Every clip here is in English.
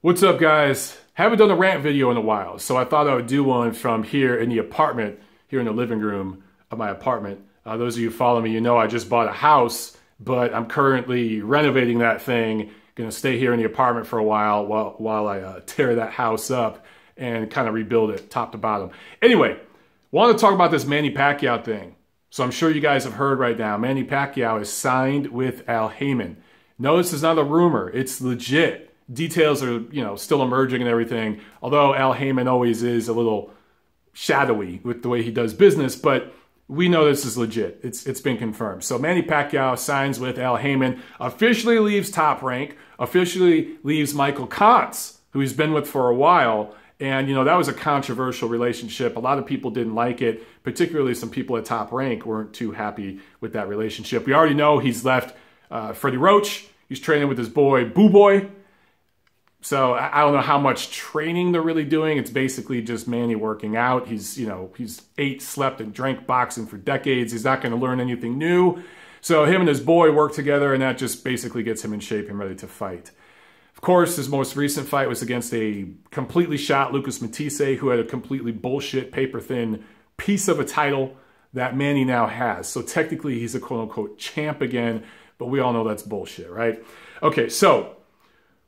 What's up, guys? Haven't done a rant video in a while, so I thought I would do one from here in the apartment, here in the living room of my apartment. Those of you who follow me, you know I just bought a house, but I'm currently renovating that thing. Gonna stay here in the apartment for a while I tear that house up and kind of rebuild it top to bottom. Anyway, want to talk about this Manny Pacquiao thing. So I'm sure you guys have heard right now, Manny Pacquiao is signed with Haymon. No, this is not a rumor. It's legit. Details are, still emerging and everything. Although Haymon always is a little shadowy with the way he does business, but we know this is legit. It's been confirmed. So Manny Pacquiao signs with Haymon, officially leaves Top Rank, officially leaves Michael Koncz, who he's been with for a while. And, that was a controversial relationship. A lot of people didn't like it, particularly some people at Top Rank weren't too happy with that relationship. We already know he's left Freddie Roach. He's training with his boy, Boo Boy. So I don't know how much training they're really doing. It's basically just Manny working out. He's ate, slept, and drank boxing for decades. He's not going to learn anything new. So him and his boy work together, and that just basically gets him in shape and ready to fight. Of course, his most recent fight was against a completely shot Lucas Matisse, who had a completely bullshit, paper-thin piece of a title that Manny now has. So technically, he's a quote-unquote champ again, but we all know that's bullshit, right? Okay, so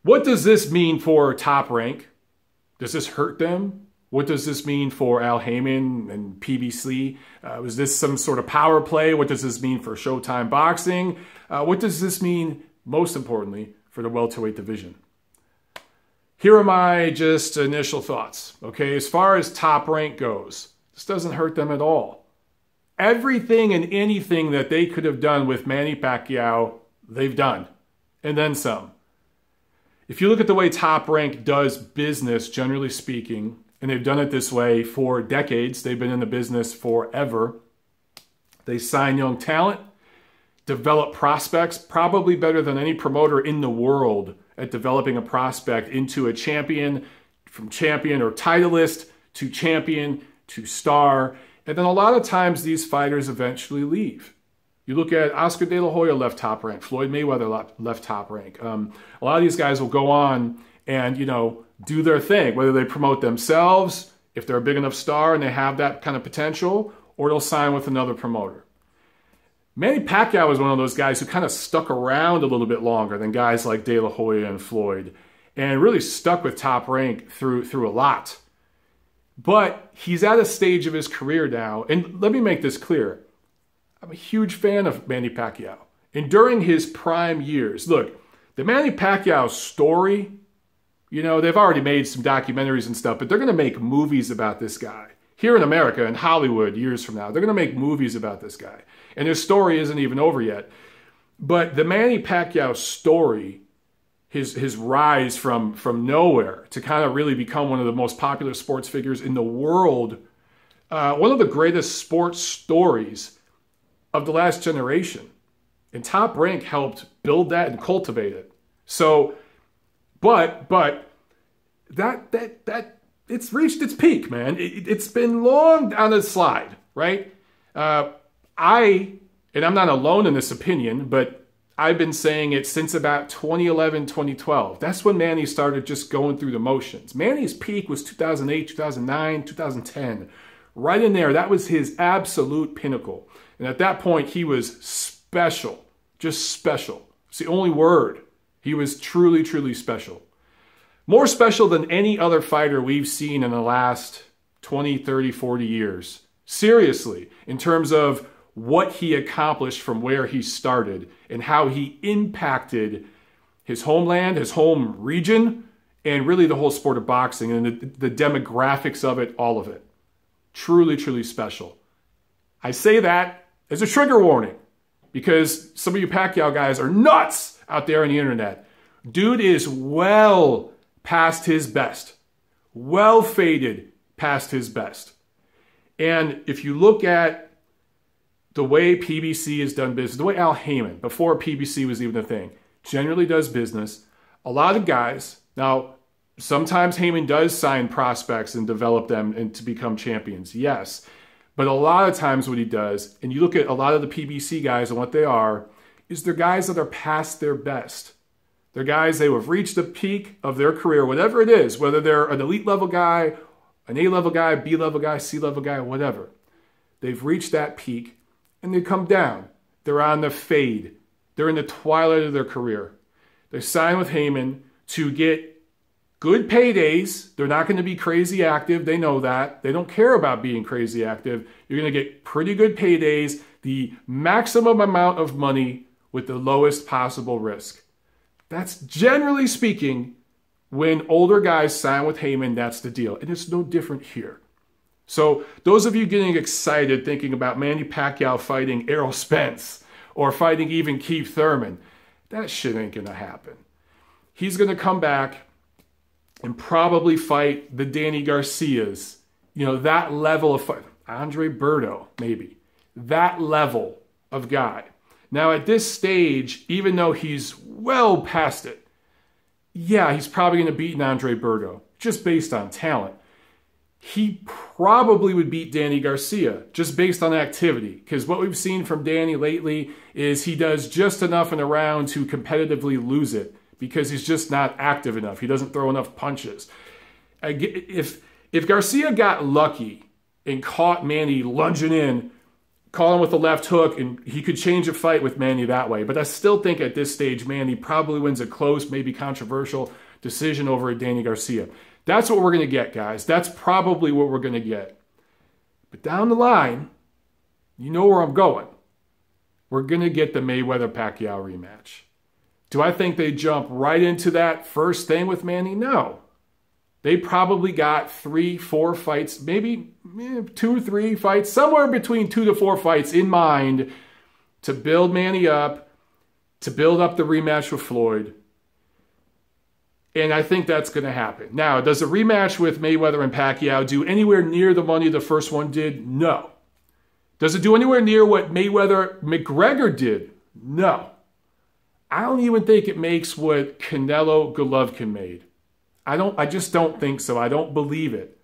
what does this mean for Top Rank? Does this hurt them? What does this mean for Haymon and PBC? Was this some sort of power play? What does this mean for Showtime Boxing? What does this mean, most importantly, for the welterweight division? Here are my just initial thoughts. Okay, as far as Top Rank goes, this doesn't hurt them at all. Everything and anything that they could have done with Manny Pacquiao, they've done, and then some. If you look at the way Top Rank does business, generally speaking, and they've done it this way for decades, they've been in the business forever. They sign young talent, develop prospects, probably better than any promoter in the world at developing a prospect into a champion, from champion or titleist to champion to star. And then a lot of times these fighters eventually leave. You look at Oscar De La Hoya left Top Rank. Floyd Mayweather left Top Rank. A lot of these guys will go on and, do their thing, whether they promote themselves, if they're a big enough star and they have that kind of potential, or they'll sign with another promoter. Manny Pacquiao was one of those guys who kind of stuck around a little bit longer than guys like De La Hoya and Floyd, and really stuck with Top Rank through a lot. But he's at a stage of his career now, and let me make this clear. I'm a huge fan of Manny Pacquiao. And during his prime years, look, the Manny Pacquiao story, they've already made some documentaries and stuff, but they're going to make movies about this guy. Here in America, in Hollywood, years from now, they're going to make movies about this guy. And his story isn't even over yet. But the Manny Pacquiao story, his rise from nowhere to kind of really become one of the most popular sports figures in the world, one of the greatest sports stories of the last generation. And Top Rank helped build that and cultivate it. So, but that it's reached its peak, man. It's been long on the slide, right? And I'm not alone in this opinion, but I've been saying it since about 2011, 2012. That's when Manny started just going through the motions. Manny's peak was 2008, 2009, 2010. Right in there, that was his absolute pinnacle. And at that point, he was special, just special. It's the only word. He was truly, truly special. More special than any other fighter we've seen in the last 20, 30, 40 years. Seriously, in terms of what he accomplished from where he started and how he impacted his homeland, his home region, and really the whole sport of boxing and the demographics of it, all of it. Truly, truly special. I say that as a trigger warning because some of you Pacquiao guys are nuts out there on the internet. Dude is well past his best. Well faded past his best. And if you look at the way PBC has done business, the way Haymon, before PBC was even a thing, generally does business, a lot of guys, now sometimes Haymon does sign prospects and develop them and to become champions, yes. But a lot of times what he does, and you look at a lot of the PBC guys and what they are, is they're guys that are past their best. They're guys, they have reached the peak of their career, whatever it is, whether they're an elite level guy, an A level guy, B level guy, C level guy, whatever. They've reached that peak and they come down. They're on the fade. They're in the twilight of their career. They sign with Haymon to get good paydays. They're not going to be crazy active. They know that. They don't care about being crazy active. You're going to get pretty good paydays, the maximum amount of money with the lowest possible risk. That's generally speaking, when older guys sign with Haymon, that's the deal. And it's no different here. So those of you getting excited thinking about Manny Pacquiao fighting Errol Spence or fighting even Keith Thurman, that shit ain't going to happen. He's going to come back and probably fight the Danny Garcias, that level of fight. Andre Berto, maybe. That level of guy. Now, at this stage, even though he's well past it, yeah, he's probably going to beat Andre Berto, just based on talent. He probably would beat Danny Garcia, just based on activity, because what we've seen from Danny lately is he does just enough in a round to competitively lose it, because he's just not active enough. He doesn't throw enough punches. If Garcia got lucky and caught Manny lunging in, caught him with the left hook, and he could change a fight with Manny that way. But I still think at this stage, Manny probably wins a close, maybe controversial decision over Danny Garcia. That's what we're going to get, guys. That's probably what we're going to get. But down the line, you know where I'm going. We're going to get the Mayweather-Pacquiao rematch. Do I think they jump right into that first thing with Manny? No. They probably got 3-4 fights, maybe 2 or 3 fights, somewhere between 2 to 4 fights in mind to build Manny up, to build up the rematch with Floyd. And I think that's going to happen. Now, does a rematch with Mayweather and Pacquiao do anywhere near the money the first one did? No. Does it do anywhere near what Mayweather-McGregor did? No. I don't even think it makes what Canelo-Golovkin made. I just don't think so. I don't believe it.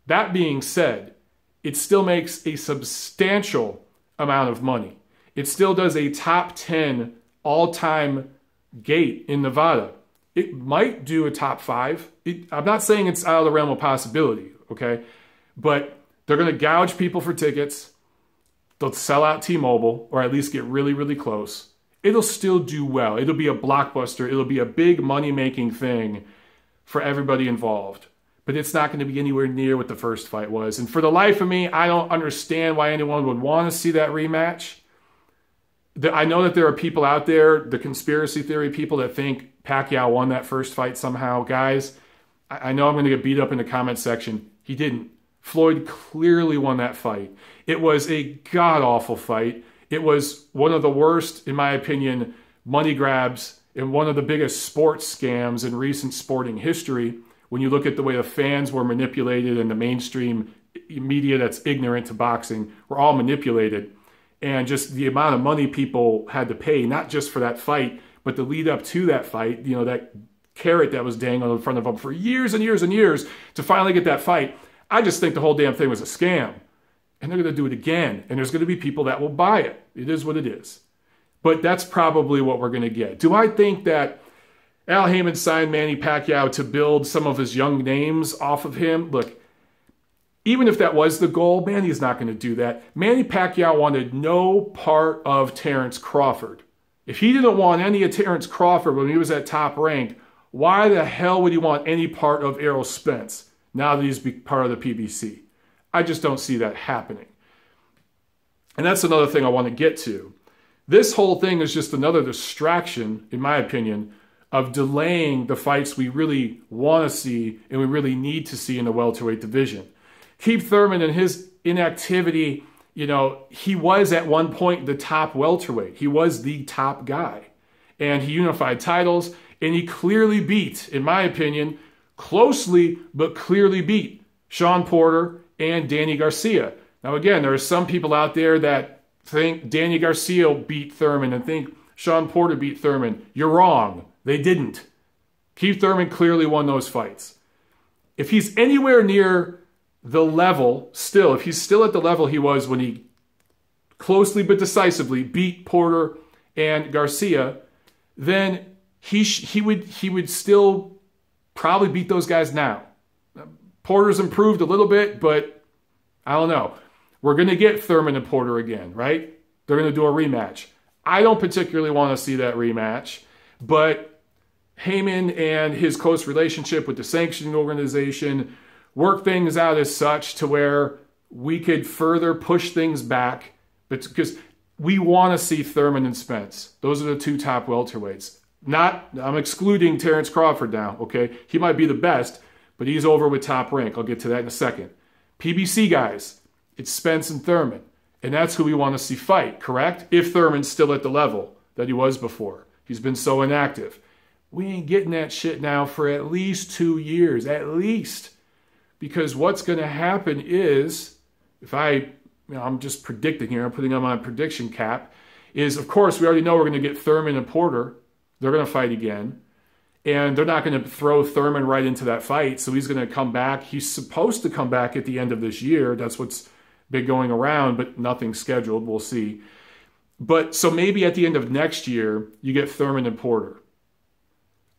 That being said, it still makes a substantial amount of money. It still does a top 10 all-time gate in Nevada. It might do a top 5. I'm not saying it's out of the realm of possibility, okay? But they're going to gouge people for tickets. They'll sell out T-Mobile, or at least get really, really close. It'll still do well. It'll be a blockbuster. It'll be a big money-making thing for everybody involved. But it's not going to be anywhere near what the first fight was. And for the life of me, I don't understand why anyone would want to see that rematch. I know that there are people out there, the conspiracy theory people, that think Pacquiao won that first fight somehow. Guys, I know I'm going to get beat up in the comment section. He didn't. Floyd clearly won that fight. It was a god-awful fight. It was one of the worst, in my opinion, money grabs and one of the biggest sports scams in recent sporting history. When you look at the way the fans were manipulated and the mainstream media that's ignorant to boxing were all manipulated. And just the amount of money people had to pay, not just for that fight, but the lead up to that fight, that carrot that was dangling in front of them for years and years and years to finally get that fight. I just think the whole damn thing was a scam. And they're going to do it again. And there's going to be people that will buy it. It is what it is. But that's probably what we're going to get. Do I think that Al Haymon signed Manny Pacquiao to build some of his young names off of him? Look, even if that was the goal, Manny's not going to do that. Manny Pacquiao wanted no part of Terrence Crawford. If he didn't want any of Terrence Crawford when he was at top rank, why the hell would he want any part of Errol Spence now that he's part of the PBC? I just don't see that happening. And that's another thing I want to get to. This whole thing is just another distraction, in my opinion, of delaying the fights we really want to see and we really need to see in the welterweight division. Keith Thurman and his inactivity, he was at one point the top welterweight. He was the top guy. And he unified titles, and he clearly beat, in my opinion, closely but clearly beat Sean Porter and Danny Garcia. Now, again, there are some people out there that think Danny Garcia beat Thurman and think Sean Porter beat Thurman. You're wrong. They didn't. Keith Thurman clearly won those fights. If he's anywhere near the level, if he's still at the level he was when he closely but decisively beat Porter and Garcia, then he would still probably beat those guys now. Porter's improved a little bit, but I don't know. We're going to get Thurman and Porter again, right? They're going to do a rematch. I don't particularly want to see that rematch, but Haymon and his close relationship with the sanctioning organization work things out as such to where we could further push things back, but because we want to see Thurman and Spence. Those are the two top welterweights. I'm excluding Terrence Crawford now, okay? He might be the best, but he's over with Top Rank. I'll get to that in a second. PBC guys, it's Spence and Thurman. And that's who we want to see fight, correct? If Thurman's still at the level that he was before. He's been so inactive. We ain't getting that shit now for at least 2 years, at least. Because what's going to happen is, I'm just predicting here, I'm putting on my prediction cap, is of course we already know we're going to get Thurman and Porter. They're going to fight again. And they're not going to throw Thurman right into that fight. So he's going to come back. He's supposed to come back at the end of this year. That's what's been going around, but nothing scheduled. We'll see. But so maybe at the end of next year, you get Thurman and Porter.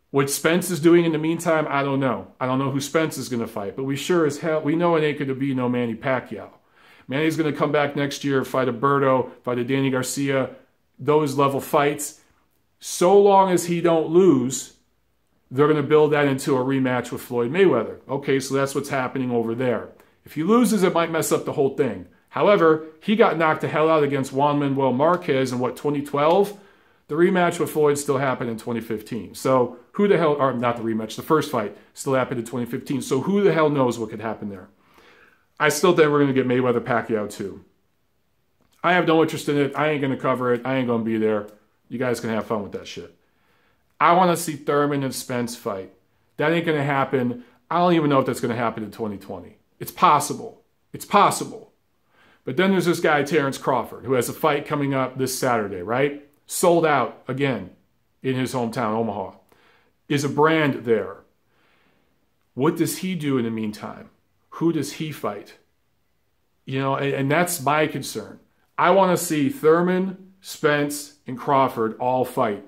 What Spence is doing in the meantime, I don't know. I don't know who Spence is going to fight. But we sure as hell, we know it ain't going to be no Manny Pacquiao. Manny's going to come back next year, fight a Berto, fight a Danny Garcia, those level fights. So long as he don't lose, they're going to build that into a rematch with Floyd Mayweather. Okay, so that's what's happening over there. If he loses, it might mess up the whole thing. However, he got knocked the hell out against Juan Manuel Marquez in, 2012? The rematch with Floyd still happened in 2015. So who the hell, or not the rematch, the first fight still happened in 2015. So who the hell knows what could happen there? I still think we're going to get Mayweather-Pacquiao too. I have no interest in it. I ain't going to cover it. I ain't going to be there. You guys can have fun with that shit. I want to see Thurman and Spence fight. That ain't going to happen. I don't even know if that's going to happen in 2020. It's possible. It's possible. But then there's this guy, Terrence Crawford, who has a fight coming up this Saturday, right? Sold out again in his hometown, Omaha. Is a brand there. What does he do in the meantime? Who does he fight? You know, and that's my concern. I want to see Thurman, Spence, and Crawford all fight.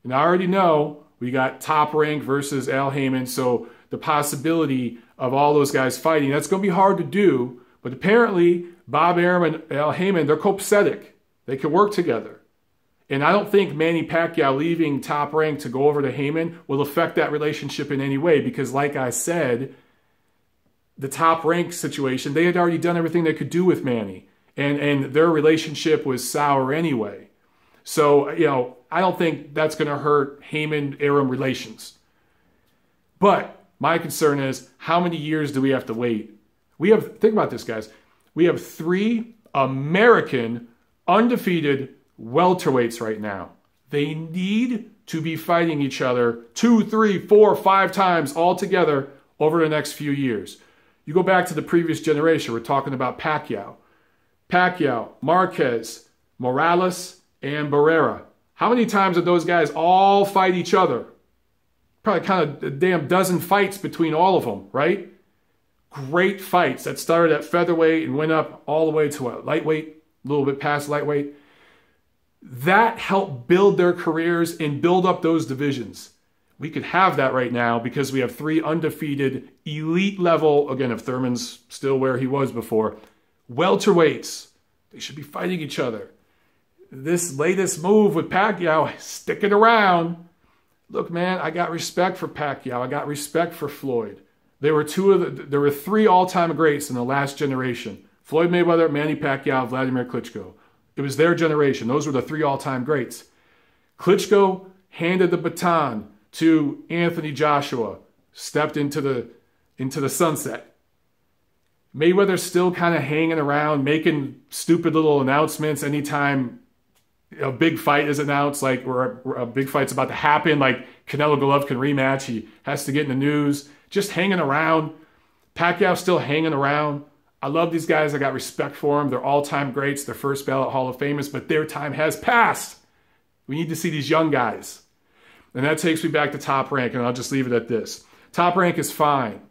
And I already know we got Top Rank versus Al Haymon, so the possibility of all those guys fighting, that's going to be hard to do. But apparently, Bob Arum and Al Haymon, they're copacetic. They can work together. And I don't think Manny Pacquiao leaving Top Rank to go over to Haymon will affect that relationship in any way. Because like I said, the Top Rank situation, they had already done everything they could do with Manny. And their relationship was sour anyway. So, you know, I don't think that's going to hurt Haymon-Arum relations. But my concern is, how many years do we have to wait? Think about this, guys. We have 3 American undefeated welterweights right now. They need to be fighting each other 2, 3, 4, 5 times all together over the next few years. You go back to the previous generation. We're talking about Pacquiao, Marquez, Morales, and Barrera. How many times did those guys all fight each other? Probably kind of a damn dozen fights between all of them, right? Great fights that started at featherweight and went up all the way to lightweight, a little bit past lightweight. That helped build their careers and build up those divisions. We could have that right now because we have 3 undefeated elite level, again, if Thurman's still where he was before, welterweights. They should be fighting each other. This latest move with Pacquiao, sticking around. Look, man, I got respect for Pacquiao. I got respect for Floyd. There were 3 all-time greats in the last generation. Floyd Mayweather, Manny Pacquiao, Vladimir Klitschko. It was their generation. Those were the 3 all-time greats. Klitschko handed the baton to Anthony Joshua, stepped into the sunset. Mayweather's still kind of hanging around, making stupid little announcements anytime a big fight is announced, like or a big fight's about to happen, like Canelo Golovkin rematch. He has to get in the news. Just hanging around. Pacquiao still hanging around. I love these guys. I got respect for them. They're all-time greats. They're first ballot Hall of Famers, but their time has passed. We need to see these young guys. And that takes me back to Top Rank, and I'll just leave it at this. Top Rank is fine.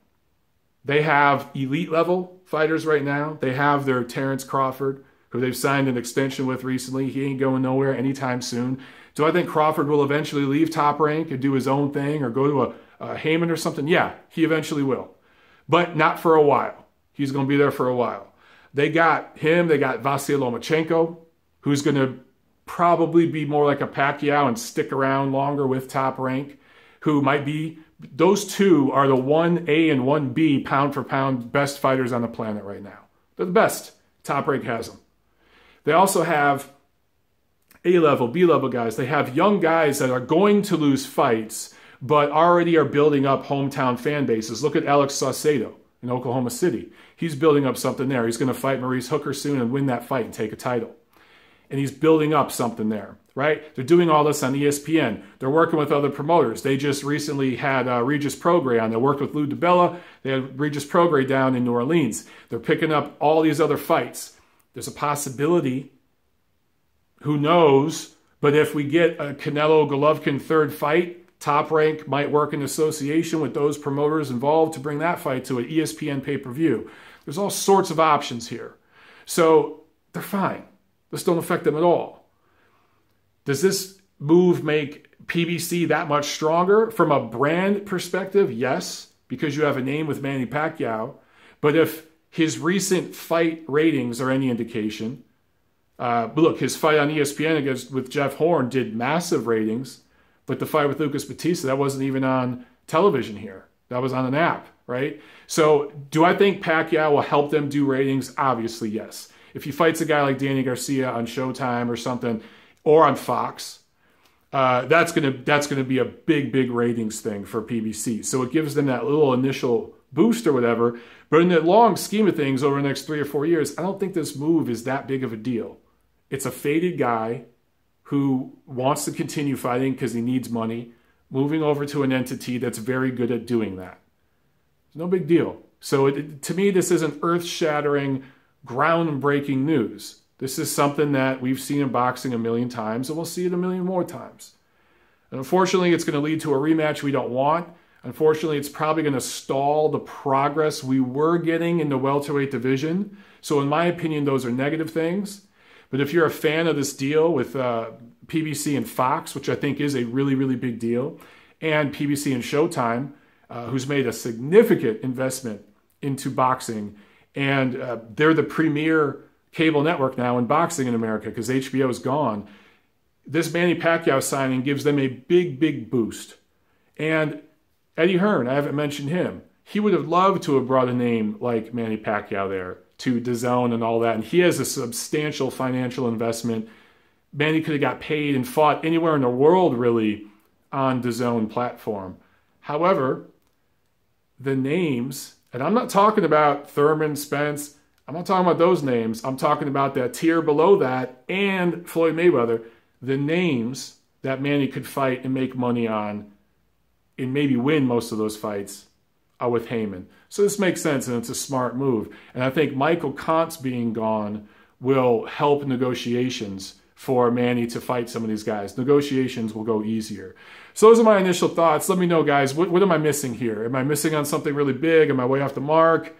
They have elite level fighters right now. They have their Terrence Crawford, who they've signed an extension with recently. He ain't going nowhere anytime soon. Do I think Crawford will eventually leave Top Rank and do his own thing or go to a Haymon or something? Yeah, he eventually will. But not for a while. He's going to be there for a while. They got him. They got Vasily Lomachenko, who's going to probably be more like a Pacquiao and stick around longer with Top Rank, who might be, those two are the 1A and 1B pound for pound best fighters on the planet right now. They're the best. Top Rank has them. They also have A-level, B-level guys. They have young guys that are going to lose fights, but already are building up hometown fan bases. Look at Alex Saucedo in Oklahoma City. He's building up something there. He's going to fight Maurice Hooker soon and win that fight and take a title. And he's building up something there, right? They're doing all this on ESPN. They're working with other promoters. They just recently had Regis Prograis on. They worked with Lou DiBella. They had Regis Prograis down in New Orleans. They're picking up all these other fights. There's a possibility, who knows, but if we get a Canelo-Golovkin third fight, Top Rank might work in association with those promoters involved to bring that fight to an ESPN pay-per-view. There's all sorts of options here. So they're fine. This don't affect them at all. Does this move make PBC that much stronger? From a brand perspective, yes, because you have a name with Manny Pacquiao. But if his recent fight ratings are any indication, look, his fight on ESPN with Jeff Horn did massive ratings. But the fight with Lucas Batista, that wasn't even on television here. That was on an app, right? So do I think Pacquiao will help them do ratings? Obviously, yes. If he fights a guy like Danny Garcia on Showtime or something, or on Fox, that's gonna be a big ratings thing for PBC. So it gives them that little initial boost or whatever. But in the long scheme of things, over the next 3 or 4 years, I don't think this move is that big of a deal. It's a faded guy who wants to continue fighting because he needs money, moving over to an entity that's very good at doing that. It's no big deal. So to me, this isn't earth-shattering, groundbreaking news. This is something that we've seen in boxing a million times, and we'll see it a million more times. And unfortunately, it's going to lead to a rematch we don't want. Unfortunately, it's probably going to stall the progress we were getting in the welterweight division. So in my opinion, those are negative things. But if you're a fan of this deal with PBC and Fox, which I think is a really big deal, and PBC and Showtime, who's made a significant investment into boxing, and they're the premier cable network now in boxing in America because HBO is gone, this Manny Pacquiao signing gives them a big boost. And Eddie Hearn, I haven't mentioned him. He would have loved to have brought a name like Manny Pacquiao there to DAZN and all that. And he has a substantial financial investment. Manny could have got paid and fought anywhere in the world, really, on DAZN platform. However, the names, and I'm not talking about Thurman, Spence, I'm not talking about those names. I'm talking about that tier below that and Floyd Mayweather. The names that Manny could fight and make money on and maybe win most of those fights are with Haymon. So this makes sense, and it's a smart move. And I think Michael Koncz being gone will help negotiations for Manny to fight some of these guys. Negotiations will go easier. So those are my initial thoughts. Let me know, guys, what am I missing here? Am I missing on something really big? Am I way off the mark?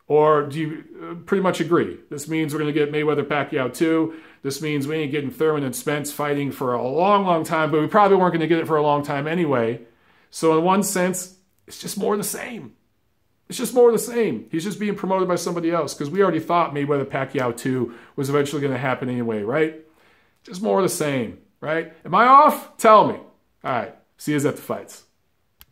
Or do you pretty much agree? This means we're going to get Mayweather-Pacquiao 2. This means we ain't getting Thurman and Spence fighting for a long time, but we probably weren't going to get it for a long time anyway. So in one sense, it's just more of the same. It's just more of the same. He's just being promoted by somebody else because we already thought Mayweather-Pacquiao 2 was eventually going to happen anyway, right? Just more of the same, right? Am I off? Tell me. All right. See you at the fights.